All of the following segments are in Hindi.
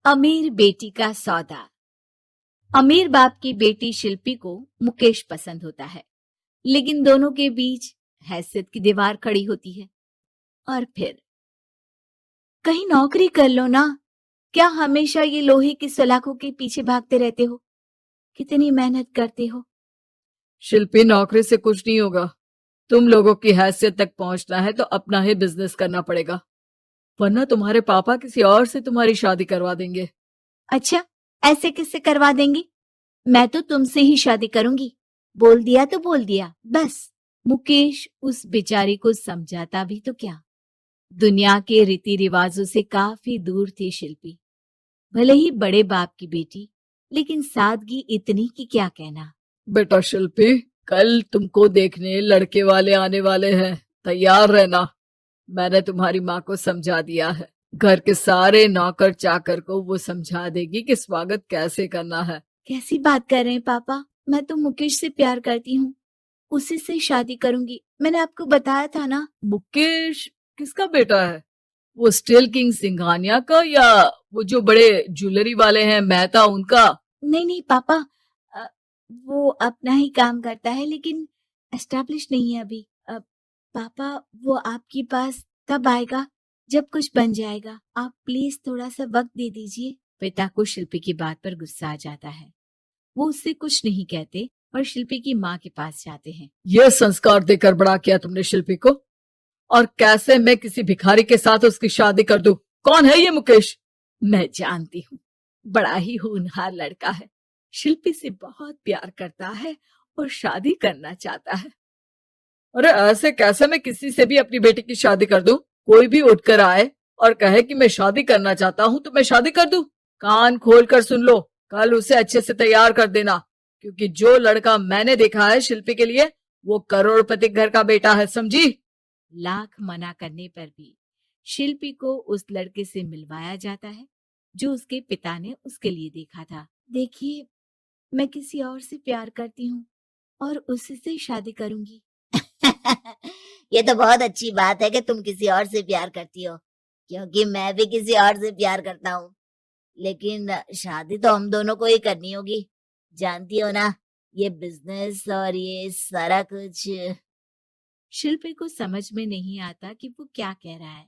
अमीर बेटी का सौदा। अमीर बाप की बेटी शिल्पी को मुकेश पसंद होता है, लेकिन दोनों के बीच हैसियत की दीवार खड़ी होती है। और फिर कहीं नौकरी कर लो ना, क्या हमेशा ये लोहे की सलाखों के पीछे भागते रहते हो? कितनी मेहनत करते हो। शिल्पी, नौकरी से कुछ नहीं होगा। तुम लोगों की हैसियत तक पहुंचना है तो अपना ही बिजनेस करना पड़ेगा, वरना तुम्हारे पापा किसी और से तुम्हारी शादी करवा देंगे। अच्छा, ऐसे किससे करवा देंगी? मैं तो तुमसे ही शादी करूंगी। बोल दिया तो बोल दिया, बस। मुकेश उस बेचारी को समझाता भी तो क्या। दुनिया के रीति रिवाजों से काफी दूर थी शिल्पी। भले ही बड़े बाप की बेटी, लेकिन सादगी इतनी कि क्या कहना। बेटा शिल्पी, कल तुमको देखने लड़के वाले आने वाले हैं, तैयार रहना। मैंने तुम्हारी माँ को समझा दिया है। घर के सारे नौकर चाकर को वो समझा देगी कि स्वागत कैसे करना है। कैसी बात कर रहे हैं पापा? मैं तो मुकेश से प्यार करती हूँ, उसी से शादी करूंगी। मैंने आपको बताया था ना। मुकेश किसका बेटा है? वो स्टील किंग सिंघानिया का, या वो जो बड़े ज्वेलरी वाले हैं मेहता, उनका? नहीं नहीं पापा, अ, वो अपना ही काम करता है, लेकिन एस्टेब्लिश नहीं है अभी। पापा, वो आपके पास तब आएगा जब कुछ बन जाएगा। आप प्लीज थोड़ा सा वक्त दे दीजिए। पिता को शिल्पी की बात पर गुस्सा आ जाता है। वो उससे कुछ नहीं कहते और शिल्पी की माँ के पास जाते हैं। ये संस्कार देकर बड़ा किया तुमने शिल्पी को, और कैसे मैं किसी भिखारी के साथ उसकी शादी कर दूं? कौन है ये मुकेश? मैं जानती हूँ, बड़ा ही होनहार लड़का है। शिल्पी से बहुत प्यार करता है और शादी करना चाहता है। अरे ऐसे कैसे मैं किसी से भी अपनी बेटी की शादी कर दूं? कोई भी उठकर आए और कहे कि मैं शादी करना चाहता हूं तो मैं शादी कर दूं? कान खोल कर सुन लो, कल उसे अच्छे से तैयार कर देना, क्योंकि जो लड़का मैंने देखा है शिल्पी के लिए, वो करोड़पति घर का बेटा है, समझी? लाख मना करने पर भी शिल्पी को उस लड़के से मिलवाया जाता है जो उसके पिता ने उसके लिए देखा था। देखिए, मैं किसी और से प्यार करती हूँ और उसी से शादी करूंगी। ये तो बहुत अच्छी बात है कि तुम किसी और से प्यार करती हो, क्योंकि मैं भी किसी और से प्यार करता हूँ। लेकिन शादी तो हम दोनों को ही करनी होगी, जानती हो ना, ये बिजनेस और ये सारा कुछ। शिल्पी को समझ में नहीं आता कि वो क्या कह रहा है,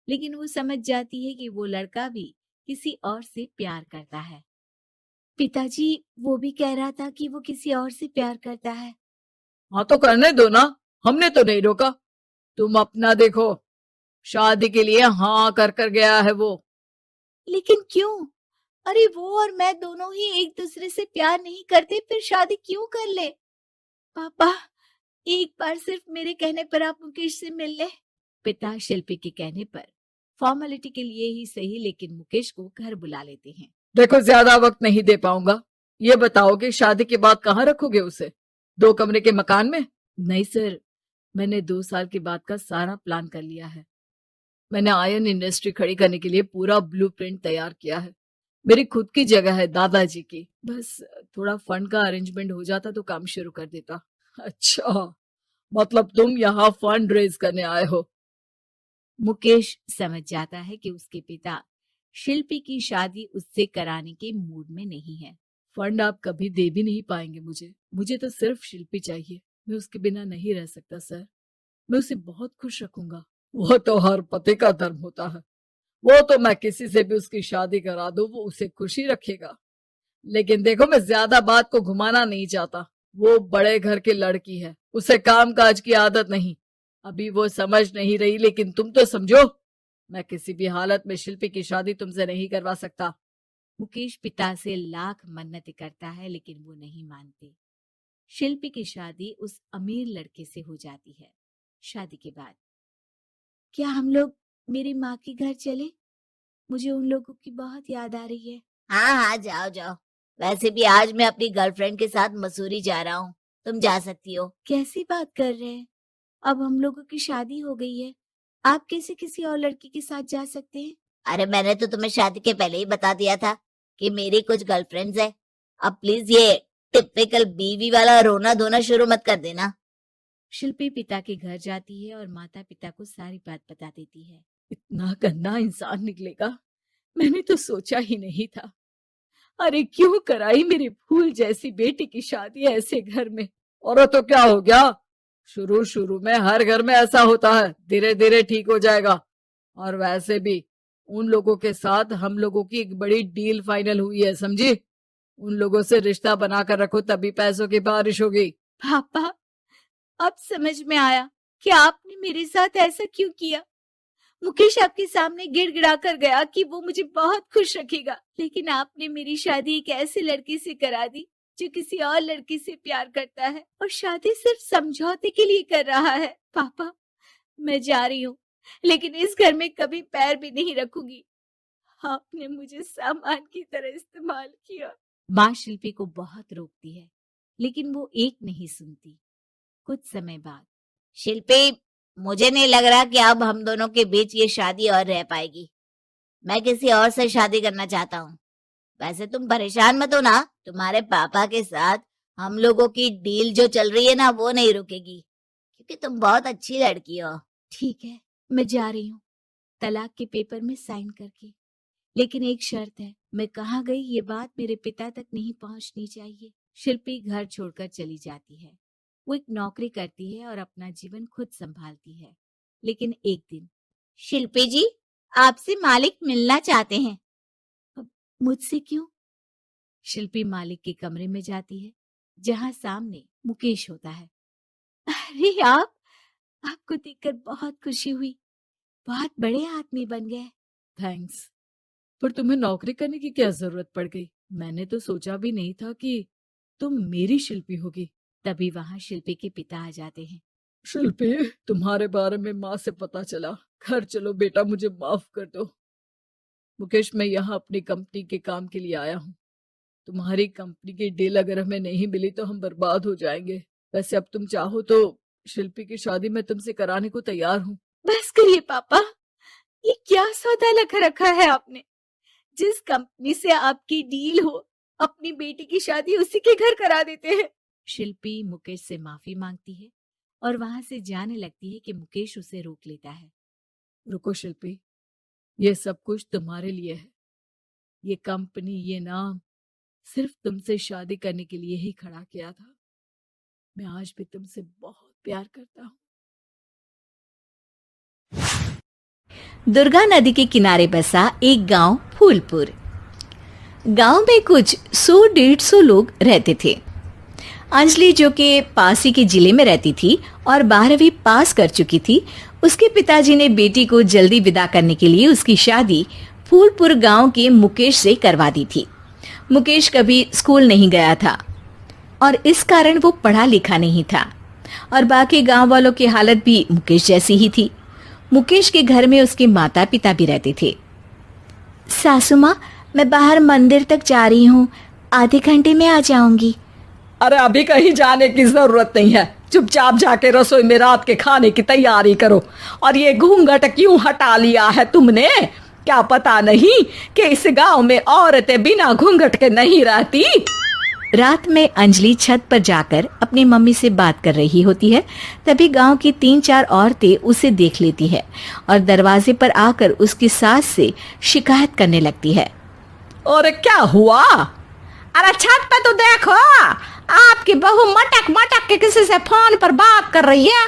लेकिन वो समझ जाती है कि वो लड़का भी किसी और से प्यार करता है। पिताजी, वो भी कह रहा था कि वो किसी और से प्यार करता है। हाँ तो करने दो ना, हमने तो नहीं रोका। तुम अपना देखो, शादी के लिए हाँ कर गया है वो। लेकिन क्यों? अरे वो और मैं दोनों ही एक दूसरे से प्यार नहीं करते, फिर शादी क्यों कर ले? पापा, एक बार सिर्फ मेरे कहने पर आप मुकेश से मिल ले। पिता शिल्पी के कहने पर फॉर्मेलिटी के लिए ही सही, लेकिन मुकेश को घर बुला लेते हैं। देखो, ज्यादा वक्त नहीं दे पाऊंगा। ये बताओ कि शादी के बाद कहाँ रखोगे उसे? 2 कमरे के मकान में? नहीं सर, मैंने 2 साल के बाद का सारा प्लान कर लिया है। मैंने आयरन इंडस्ट्री खड़ी करने के लिए पूरा ब्लूप्रिंट तैयार किया है। मेरी खुद की जगह है दादाजी की। बस थोड़ा फंड का अरेंजमेंट हो जाता तो काम शुरू कर देता। अच्छा, मतलब तुम यहाँ फंड रेज करने आए हो? मुकेश समझ जाता है कि उसके पिता शिल्पी की शादी उससे कराने के मूड में नहीं है। फंड आप कभी दे भी नहीं पाएंगे मुझे तो सिर्फ शिल्पी चाहिए। मैं उसके बिना नहीं रह सकता सर। मैं उसे बहुत खुश रखूंगा। वो तो हर पति का धर्म होता है। वो तो मैं किसी से भी उसकी शादी करा दूं, वो उसे खुशी रखेगा। लेकिन देखो, मैं ज्यादा बात को घुमाना नहीं चाहता। वो बड़े घर की लड़की है, उसे काम काज की आदत नहीं। अभी वो समझ नहीं रही, लेकिन तुम तो समझो। मैं किसी भी हालत में शिल्पी की शादी तुमसे नहीं करवा सकता। मुकेश पिता से लाख मन्नतें करता है, लेकिन वो नहीं मानते। शिल्पी की शादी उस अमीर लड़के से हो जाती है। शादी के बाद क्या हम लोग मेरी माँ के घर चले? मुझे उन लोगों की बहुत याद आ रही है। हाँ हाँ, जाओ जाओ। वैसे भी आज मैं अपनी गर्लफ्रेंड के साथ मसूरी जा रहा हूँ, तुम जा सकती हो। कैसी बात कर रहे हैं? अब हम लोगों की शादी हो गई है, आप कैसे किसी और लड़की के साथ जा सकते हैं? अरे मैंने तो तुम्हें शादी के पहले ही बता दिया था कि मेरी कुछ गर्लफ्रेंड्स है। अब प्लीज ये टिपिकल बीवी वाला रोना धोना शुरू मत कर देना। शिल्पी पिता के घर जाती है और माता पिता को सारी बात बता देती है। इतना गंदा इंसान निकलेगा, मैंने तो सोचा ही नहीं था। अरे क्यों कराई मेरी फूल जैसी बेटी की शादी ऐसे घर में। और तो क्या हो गया, शुरू शुरू में हर घर में ऐसा होता है, धीरे धीरे ठीक हो जाएगा। और वैसे भी उन लोगों के साथ हम लोगों की एक बड़ी डील फाइनल हुई है, समझी। उन लोगों से रिश्ता बनाकर रखो, तभी पैसों की बारिश होगी। पापा, अब समझ में आया कि आपने मेरे साथ ऐसा क्यों किया। मुकेश आपके सामने गिड़गिड़ा कर गया कि वो मुझे बहुत खुश रखेगा, लेकिन आपने मेरी शादी एक ऐसे लड़के से करा दी जो किसी और लड़की से प्यार करता है और शादी सिर्फ समझौते के लिए कर रहा है। पापा, मैं जा रही हूँ, लेकिन इस घर में कभी पैर भी नहीं रखूंगी। आपने मुझे सामान की तरह इस्तेमाल किया। माँ शिल्पी को बहुत रोकती है, लेकिन वो एक नहीं सुनती। कुछ समय बाद, शिल्पी, मुझे नहीं लग रहा कि अब हम दोनों के बीच ये शादी और रह पाएगी। मैं किसी और से शादी करना चाहता हूँ। वैसे तुम परेशान मत हो ना, तुम्हारे पापा के साथ हम लोगों की डील जो चल रही है ना, वो नहीं रुकेगी, क्योंकि तुम बहुत अच्छी लड़की हो। ठीक है, मैं जा रही हूँ, तलाक के पेपर में साइन करके। लेकिन एक शर्त है, मैं कहाँ गई ये बात मेरे पिता तक नहीं पहुंचनी चाहिए। शिल्पी घर छोड़कर चली जाती है। वो एक नौकरी करती है और अपना जीवन खुद संभालती है। लेकिन एक दिन, शिल्पी जी, आपसे मालिक मिलना चाहते हैं। मुझसे क्यों? शिल्पी मालिक के कमरे में जाती है, जहां सामने मुकेश होता है। अरे आपको देखकर बहुत खुशी हुई, बहुत बड़े आदमी बन गए। थैंक्स, पर तुम्हें नौकरी करने की क्या जरूरत पड़ गई? मैंने तो सोचा भी नहीं था कि तुम मेरी शिल्पी होगी। तभी वहां शिल्पी के पिता आ जाते हैं। शिल्पी, तुम्हारे बारे में माँ से पता चला। घर चलो बेटा, मुझे माफ कर दो। मुकेश, मैं यहाँ अपनी कंपनी के काम के लिए आया हूँ। तुम्हारी कंपनी की डील अगर हमें नहीं मिली तो हम बर्बाद हो जाएंगे। वैसे अब तुम चाहो तो शिल्पी की शादी मैं तुमसे कराने को तैयार हूँ। बस करिए पापा, ये क्या सौदा लगा रखा है आपने। जिस कंपनी से आपकी डील हो, अपनी बेटी की शादी उसी के घर करा देते हैं। शिल्पी मुकेश से माफी मांगती है और वहां से जाने लगती है कि मुकेश उसे रोक लेता है। रुको शिल्पी, ये सब कुछ तुम्हारे लिए है। ये कंपनी, ये नाम सिर्फ तुमसे शादी करने के लिए ही खड़ा किया था। मैं आज भी तुमसे बहुत प्यार करता हूँ। दुर्गा नदी के किनारे बसा एक गांव फूलपुर। गांव में कुछ 100-150 लोग रहते थे। अंजलि, जो कि पास ही के जिले में रहती थी और 12वीं पास कर चुकी थी, उसके पिताजी ने बेटी को जल्दी विदा करने के लिए उसकी शादी फूलपुर गांव के मुकेश से करवा दी थी। मुकेश कभी स्कूल नहीं गया था और इस कारण वो पढ़ा लिखा नहीं था और बाकी गांव वालों की हालत भी मुकेश जैसी ही थी। मुकेश के घर में उसके माता पिता भी रहते थे। सासू माँ, मैं बाहर मंदिर तक जा रही हूँ, आधे घंटे में आ जाऊंगी। अरे अभी कहीं जाने की जरूरत नहीं है, चुपचाप जाके रसोई में रात के खाने की तैयारी करो। और ये घूंघट क्यों हटा लिया है तुमने? क्या पता नहीं कि इस गांव में औरतें बिना घूंघट के नहीं रहती? रात में अंजलि छत पर जाकर अपनी मम्मी से बात कर रही होती है। तभी गांव की 3-4 औरतें उसे देख लेती है और दरवाजे पर आकर उसकी सास से शिकायत करने लगती है। और क्या हुआ? अरे छत पे तो देखो, आपकी बहू मटक मटक के किसी से फोन पर बात कर रही है।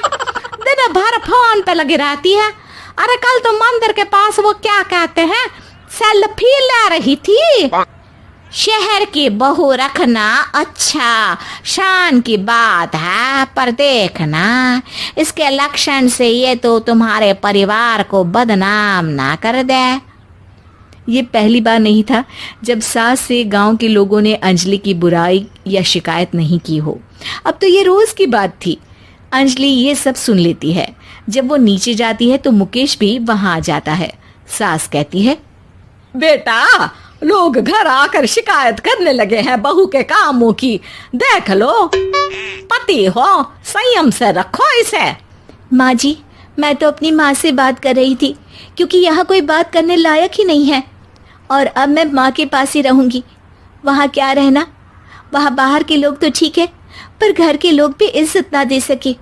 दिन भर फोन पे लगी रहती है। अरे कल तो मंदिर के पास वो क्या कहते हैं, सेल्फी ले रही थी। शहर की बहू रखना अच्छा शान की बात है, पर देखना इसके लक्षण से ये तो तुम्हारे परिवार को बदनाम ना कर दे। ये पहली बार नहीं था जब सास से गांव के लोगों ने अंजलि की बुराई या शिकायत नहीं की हो। अब तो ये रोज की बात थी। अंजलि ये सब सुन लेती है। जब वो नीचे जाती है तो मुकेश भी वहां आ जाता है। सास कहती है, बेटा, लोग घर आकर शिकायत करने लगे हैं बहू के कामों की, देख लो। पति हो, संयम से रखो इसे। माँ जी, मैं तो अपनी माँ से बात कर रही थी, क्योंकि यहाँ कोई बात करने लायक ही नहीं है और अब मैं माँ के पास ही रहूंगी। वहाँ क्या रहना, वहाँ बाहर के लोग तो ठीक है, पर घर के लोग भी इज्जत ना दे सके।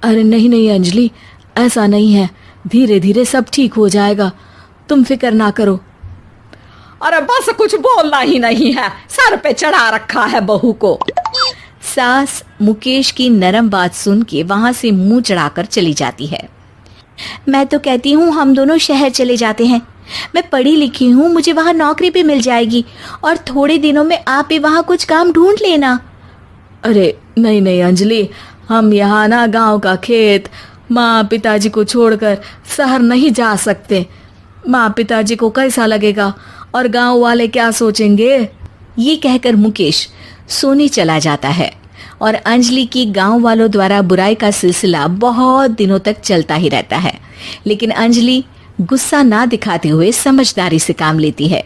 अरे नहीं नहीं अंजलि, ऐसा नहीं है, धीरे धीरे सब ठीक हो जाएगा, तुम फिक्र ना करो। अरे बस कुछ बोलना ही नहीं है, सर पे चढ़ा रखा है बहू को। सास मुकेश की नरम बात सुन के वहां से मुंह चढ़ाकर चली जाती है। मैं तो कहती हूँ हम दोनों शहर चले जाते हैं। मैं पढ़ी लिखी हूँ, मुझे वहां नौकरी भी मिल जाएगी और थोड़े दिनों में आप भी वहां कुछ काम ढूंढ लेना। अरे नहीं नहीं अंजलि, हम यहाँ ना गांव का खेत, माँ पिताजी को छोड़कर शहर नहीं जा सकते। माँ पिताजी को कैसा लगेगा और गांव वाले क्या सोचेंगे। ये कहकर मुकेश सोने चला जाता है और अंजलि की गांव वालों द्वारा बुराई का सिलसिला बहुत दिनों तक चलता ही रहता है। लेकिन अंजलि गुस्सा ना दिखाते हुए समझदारी से काम लेती है।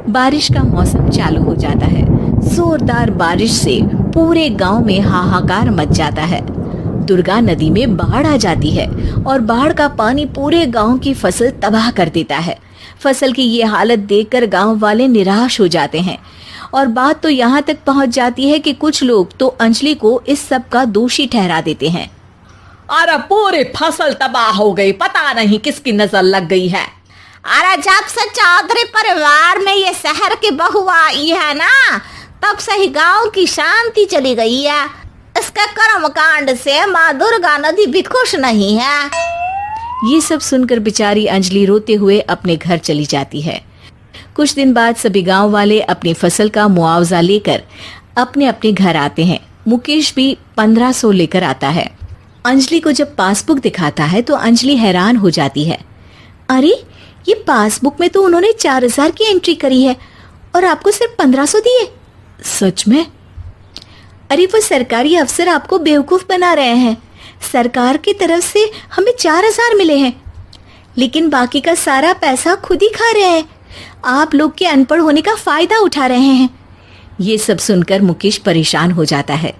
बारिश का मौसम चालू हो जाता है। जोरदार बारिश से पूरे गांव में हाहाकार मच जाता है। दुर्गा नदी में बाढ़ आ जाती है और बाढ़ का पानी पूरे गांव की फसल तबाह कर देता है। फसल की ये हालत देखकर गांव वाले निराश हो जाते हैं और बात तो यहाँ तक पहुँच जाती है कि कुछ लोग तो अंजलि को इस सब का दोषी ठहरा देते हैं। अरे पूरी फसल तबाह हो गई, पता नहीं किसकी नजर लग गई है। अरे जब से चौधरी परिवार में ये शहर की बहू आई है ना, तब से ही गांव की शांति चली गई है। इसके कर्म कांड से माँ दुर्गा नदी भी खुश नहीं है। ये सब सुनकर बेचारी अंजलि रोते हुए अपने घर चली जाती है। कुछ दिन बाद सभी गांव वाले अपनी फसल का मुआवजा लेकर अपने अपने घर आते हैं। मुकेश भी 1500 लेकर आता है। अंजलि को जब पासबुक दिखाता है तो अंजलि हैरान हो जाती है। अरे ये पासबुक में तो उन्होंने 4000 की एंट्री करी है और आपको सिर्फ 1500 दिए। सच में? अरे वो सरकारी अफसर आपको बेवकूफ बना रहे हैं। सरकार की तरफ से हमें 4000 मिले हैं, लेकिन बाकी का सारा पैसा खुद ही खा रहे हैं। आप लोग के अनपढ़ होने का फायदा उठा रहे हैं। ये सब सुनकर मुकेश परेशान हो जाता है,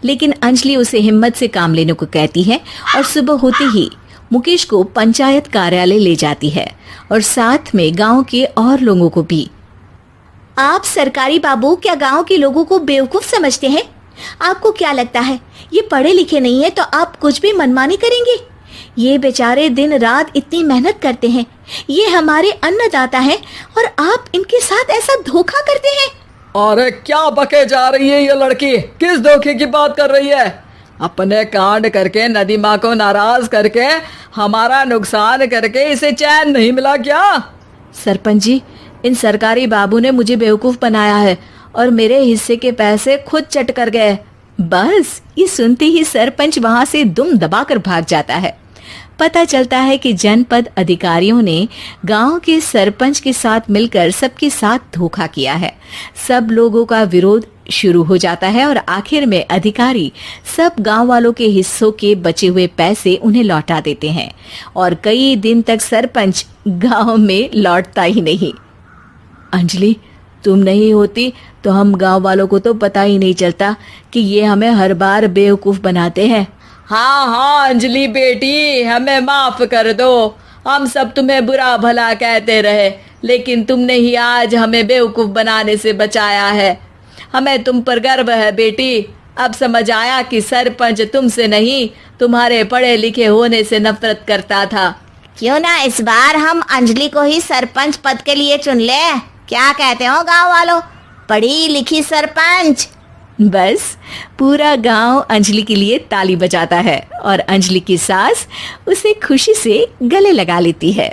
लेकिन अंजलि उसे हिम्मत से काम लेने को कहती है और सुबह होते ही मुकेश को पंचायत कार्यालय ले जाती है और साथ में गांव के और लोगों को भी। आप सरकारी बाबू क्या गांव के लोगों को बेवकूफ समझते हैं? आपको क्या लगता है ये पढ़े लिखे नहीं है तो आप कुछ भी मनमानी करेंगे? ये बेचारे दिन रात इतनी मेहनत करते हैं, ये हमारे अन्नदाता हैं और आप इनके साथ ऐसा धोखा करते हैं। अरे क्या बके जा रही है ये लड़की, किस धोखे की बात कर रही है? अपने कांड करके नदी माँ को नाराज करके हमारा नुकसान करके इसे चैन नहीं मिला क्या? सरपंच जी, इन सरकारी बाबू ने मुझे बेवकूफ बनाया है और मेरे हिस्से के पैसे खुद चट कर गए। बस ये सुनते ही सरपंच वहां से दुम दबाकर भाग जाता है। पता चलता है कि जनपद अधिकारियों ने गांव के सरपंच के साथ मिलकर सबके साथ धोखा किया है। सब लोगों का विरोध शुरू हो जाता है और आखिर में अधिकारी सब गांव वालों के हिस्सों के बचे हुए पैसे उन्हें लौटा देते हैं और कई दिन तक सरपंच गांव में लौटता ही नहीं। अंजलि, तुम नहीं होती तो हम गांव वालों को तो पता ही नहीं चलता कि ये हमें हर बार बेवकूफ बनाते हैं। हाँ अंजलि बेटी, हमें माफ कर दो। हम सब तुम्हें बुरा भला कहते रहे, लेकिन तुमने ही आज हमें बेवकूफ बनाने से बचाया है। हमें तुम पर गर्व है बेटी। अब समझ आया कि सरपंच तुमसे नहीं, तुम्हारे पढ़े लिखे होने से नफरत करता था। क्यों ना इस बार हम अंजलि को ही सरपंच पद के लिए चुन ले? क्या कहते हो गांव वालों? पढ़ी लिखी सरपंच। बस पूरा गांव अंजलि के लिए ताली बजाता है और अंजलि की सास उसे खुशी से गले लगा लेती है।